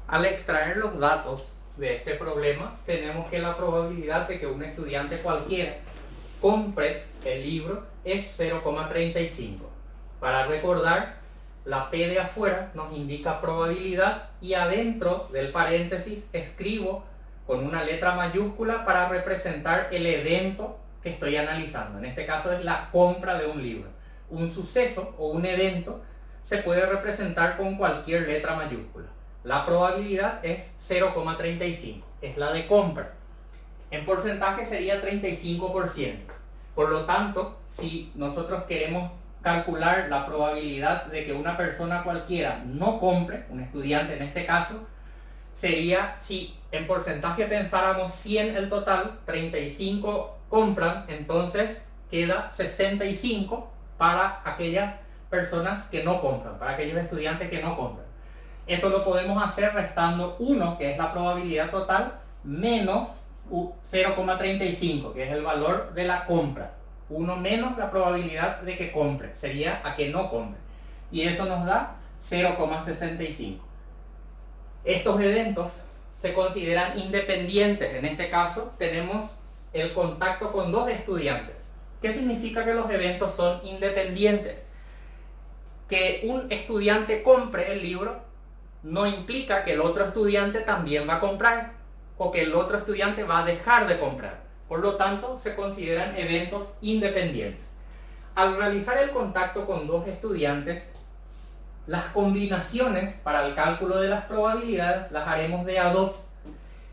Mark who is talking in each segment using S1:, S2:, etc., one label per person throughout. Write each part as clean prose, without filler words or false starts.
S1: Al extraer los datos de este problema, tenemos que la probabilidad de que un estudiante cualquiera compre el libro es 0,35. Para recordar, la P de afuera nos indica probabilidad y adentro del paréntesis escribo con una letra mayúscula para representar el evento que estoy analizando. En este caso es la compra de un libro. Un suceso o un evento se puede representar con cualquier letra mayúscula. La probabilidad es 0,35, es la de compra. En porcentaje sería 35%. Por lo tanto, si nosotros queremos calcular la probabilidad de que una persona cualquiera no compre, un estudiante en este caso, sería, si en porcentaje pensáramos 100 el total, 35 compran, entonces queda 65 para aquellas personas que no compran, para aquellos estudiantes que no compran. Eso lo podemos hacer restando 1, que es la probabilidad total, menos 0,35, que es el valor de la compra. 1 menos la probabilidad de que compre, sería a que no compre. Y eso nos da 0,65. Estos eventos se consideran independientes. En este caso tenemos el contacto con dos estudiantes. ¿Qué significa que los eventos son independientes? Que un estudiante compre el libro no implica que el otro estudiante también va a comprar o que el otro estudiante va a dejar de comprar. Por lo tanto, se consideran eventos independientes. Al realizar el contacto con dos estudiantes, las combinaciones para el cálculo de las probabilidades las haremos de a 2.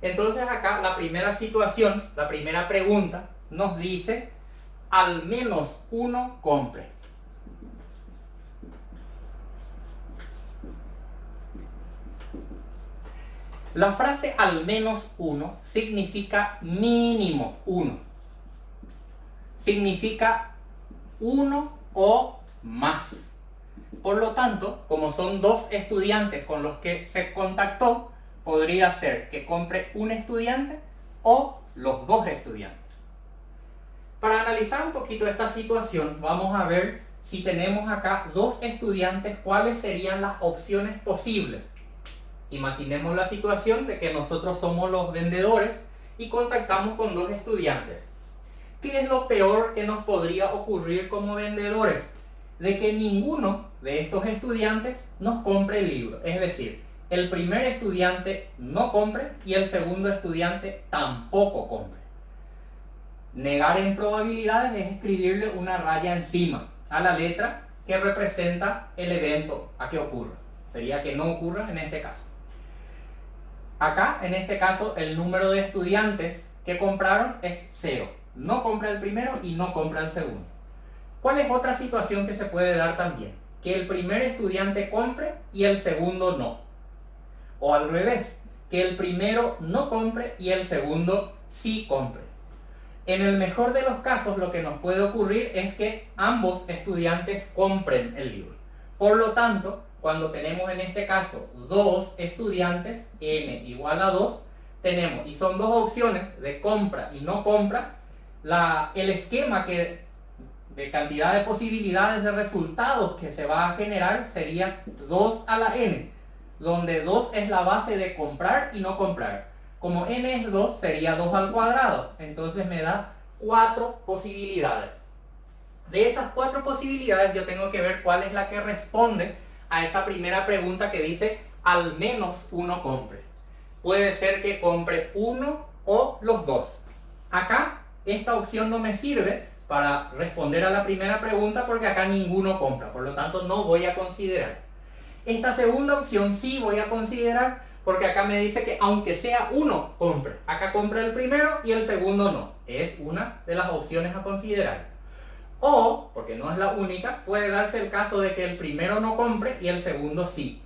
S1: Entonces acá la primera situación, la primera pregunta, nos dice al menos uno compre. La frase al menos uno significa mínimo uno. Significa uno o más. Por lo tanto, como son dos estudiantes con los que se contactó, podría ser que compre un estudiante o los dos estudiantes. Para analizar un poquito esta situación, vamos a ver si tenemos acá dos estudiantes, cuáles serían las opciones posibles. Imaginemos la situación de que nosotros somos los vendedores y contactamos con dos estudiantes. ¿Qué es lo peor que nos podría ocurrir como vendedores? De que ninguno de estos estudiantes nos compre el libro. Es decir, el primer estudiante no compre y el segundo estudiante tampoco compre. Negar en probabilidades es escribirle una raya encima a la letra que representa el evento a que ocurra. Sería que no ocurra en este caso. Acá, en este caso, el número de estudiantes que compraron es 0. No compra el primero y no compra el segundo. ¿Cuál es otra situación que se puede dar también? Que el primer estudiante compre y el segundo no. O al revés, que el primero no compre y el segundo sí compre. En el mejor de los casos, lo que nos puede ocurrir es que ambos estudiantes compren el libro. Por lo tanto, cuando tenemos en este caso dos estudiantes, n igual a 2, tenemos, y son dos opciones de compra y no compra, el esquema de cantidad de posibilidades de resultados que se va a generar sería 2 a la n, donde 2 es la base de comprar y no comprar. Como n es 2, sería 2 al cuadrado, entonces me da 4 posibilidades. De esas 4 posibilidades yo tengo que ver cuál es la que responde a esta primera pregunta que dice al menos uno compre. Puede ser que compre uno o los dos. Acá esta opción no me sirve para responder a la primera pregunta porque acá ninguno compra, por lo tanto no voy a considerar. Esta segunda opción sí voy a considerar porque acá me dice que aunque sea uno compre. Acá compra el primero y el segundo no. Es una de las opciones a considerar. O, porque no es la única, puede darse el caso de que el primero no compre y el segundo sí.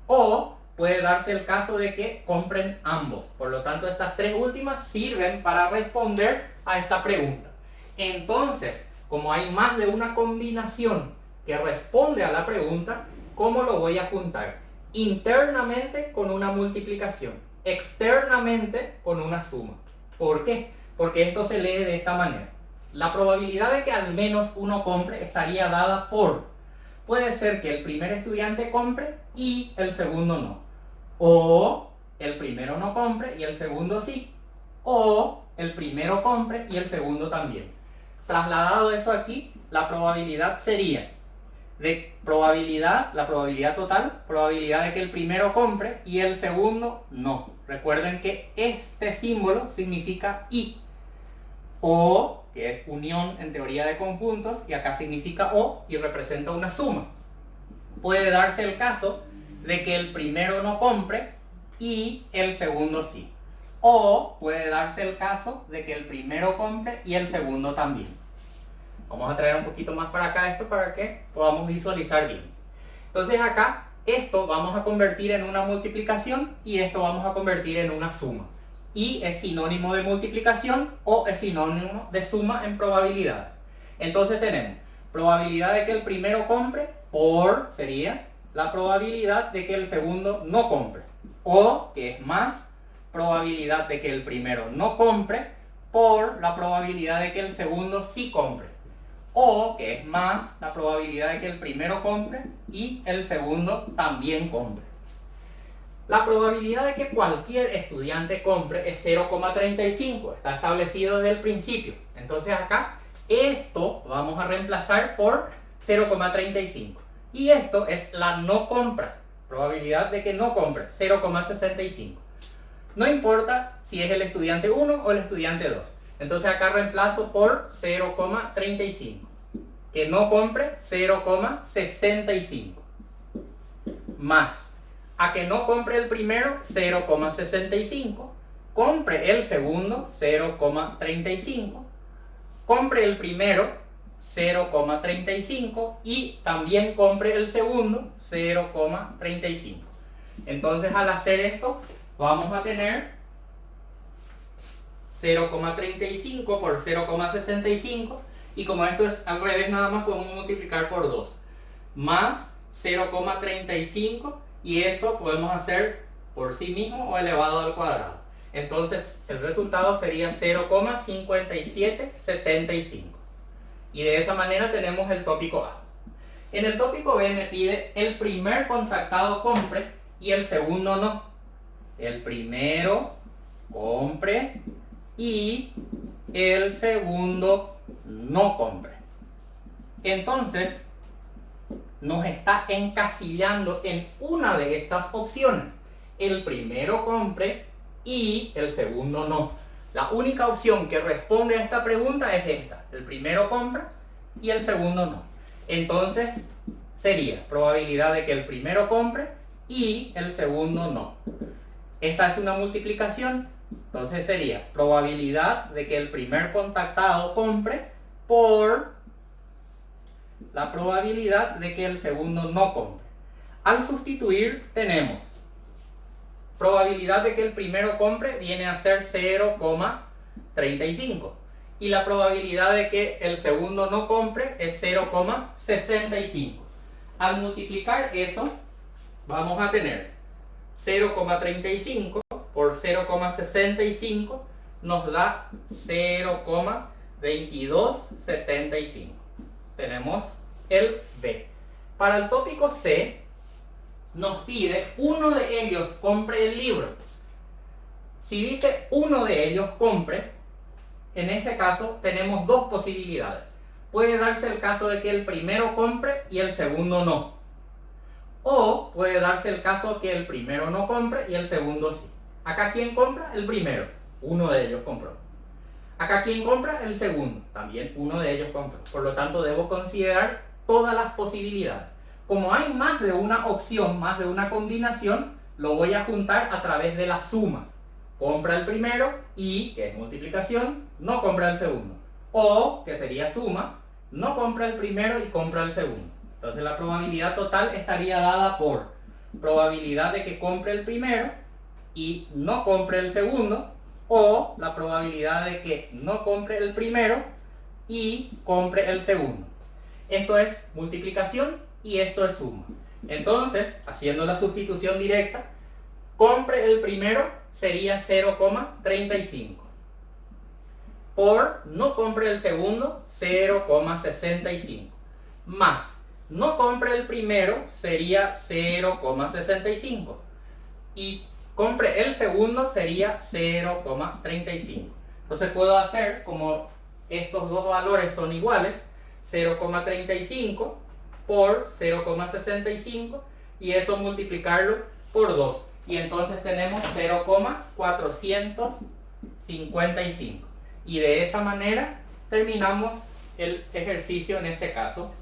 S1: O puede darse el caso de que compren ambos. Por lo tanto, estas tres últimas sirven para responder a esta pregunta. Entonces, como hay más de una combinación que responde a la pregunta, ¿cómo lo voy a juntar? Internamente con una multiplicación, externamente con una suma. ¿Por qué? Porque esto se lee de esta manera. La probabilidad de que al menos uno compre estaría dada por, puede ser que el primer estudiante compre y el segundo no. O el primero no compre y el segundo sí. O el primero compre y el segundo también. Trasladado eso aquí, la probabilidad sería la probabilidad total, probabilidad de que el primero compre y el segundo no. Recuerden que este símbolo significa y. O, que es unión en teoría de conjuntos, y acá significa o y representa una suma. Puede darse el caso de que el primero no compre y el segundo sí. O puede darse el caso de que el primero compre y el segundo también. Vamos a traer un poquito más para acá esto para que podamos visualizar bien. Entonces acá, esto vamos a convertir en una multiplicación y esto vamos a convertir en una suma. Y es sinónimo de multiplicación o es sinónimo de suma en probabilidad. Entonces tenemos probabilidad de que el primero compre por, sería la probabilidad de que el segundo no compre. O, que es más, probabilidad de que el primero no compre por la probabilidad de que el segundo sí compre. O, que es más, la probabilidad de que el primero compre y el segundo también compre. La probabilidad de que cualquier estudiante compre es 0,35. Está establecido desde el principio. Entonces acá, esto vamos a reemplazar por 0,35. Y esto es la no compra. Probabilidad de que no compre, 0,65. No importa si es el estudiante 1 o el estudiante 2. Entonces acá reemplazo por 0,35. Que no compre, 0,65. Más. A que no compre el primero, 0,65. Compre el segundo, 0,35. Compre el primero, 0,35. Y también compre el segundo, 0,35. Entonces al hacer esto, vamos a tener 0,35 por 0,65 y como esto es al revés nada más podemos multiplicar por 2 más 0,35 y eso podemos hacer por sí mismo o elevado al cuadrado. Entonces el resultado sería 0,5775 y de esa manera tenemos el tópico A. En el tópico B me pide el primer contactado compre y el segundo no. El primero compre y el segundo no compre. Entonces nos está encasillando en una de estas opciones. El primero compre y el segundo no. La única opción que responde a esta pregunta es esta. El primero compra y el segundo no. Entonces sería probabilidad de que el primero compre y el segundo no. Esta es una multiplicación. Entonces sería probabilidad de que el primer contactado compre por la probabilidad de que el segundo no compre. Al sustituir tenemos probabilidad de que el primero compre viene a ser 0,35 y la probabilidad de que el segundo no compre es 0,65. Al multiplicar eso vamos a tener 0,35 por 0,65 nos da 0,2275. Tenemos el B. Para el tópico C nos pide uno de ellos compre el libro. Si dice uno de ellos compre, en este caso tenemos dos posibilidades. Puede darse el caso de que el primero compre y el segundo no. O puede darse el caso que el primero no compre y el segundo sí. Acá, ¿quién compra? El primero. Uno de ellos compró. Acá, ¿quién compra? El segundo. También uno de ellos compró. Por lo tanto, debo considerar todas las posibilidades. Como hay más de una opción, más de una combinación, lo voy a juntar a través de la suma. Compra el primero y, que es multiplicación, no compra el segundo. O, que sería suma, no compra el primero y compra el segundo. Entonces la probabilidad total estaría dada por probabilidad de que compre el primero y no compre el segundo, o la probabilidad de que no compre el primero y compre el segundo. Esto es multiplicación y esto es suma. Entonces, haciendo la sustitución directa, compre el primero sería 0,35. Por no compre el segundo, 0,65. Más no compre el primero sería 0,65. y compre el segundo sería 0,35. Entonces puedo hacer, como estos dos valores son iguales, 0,35 por 0,65 y eso multiplicarlo por 2. Y entonces tenemos 0,455. Y de esa manera terminamos el ejercicio en este caso.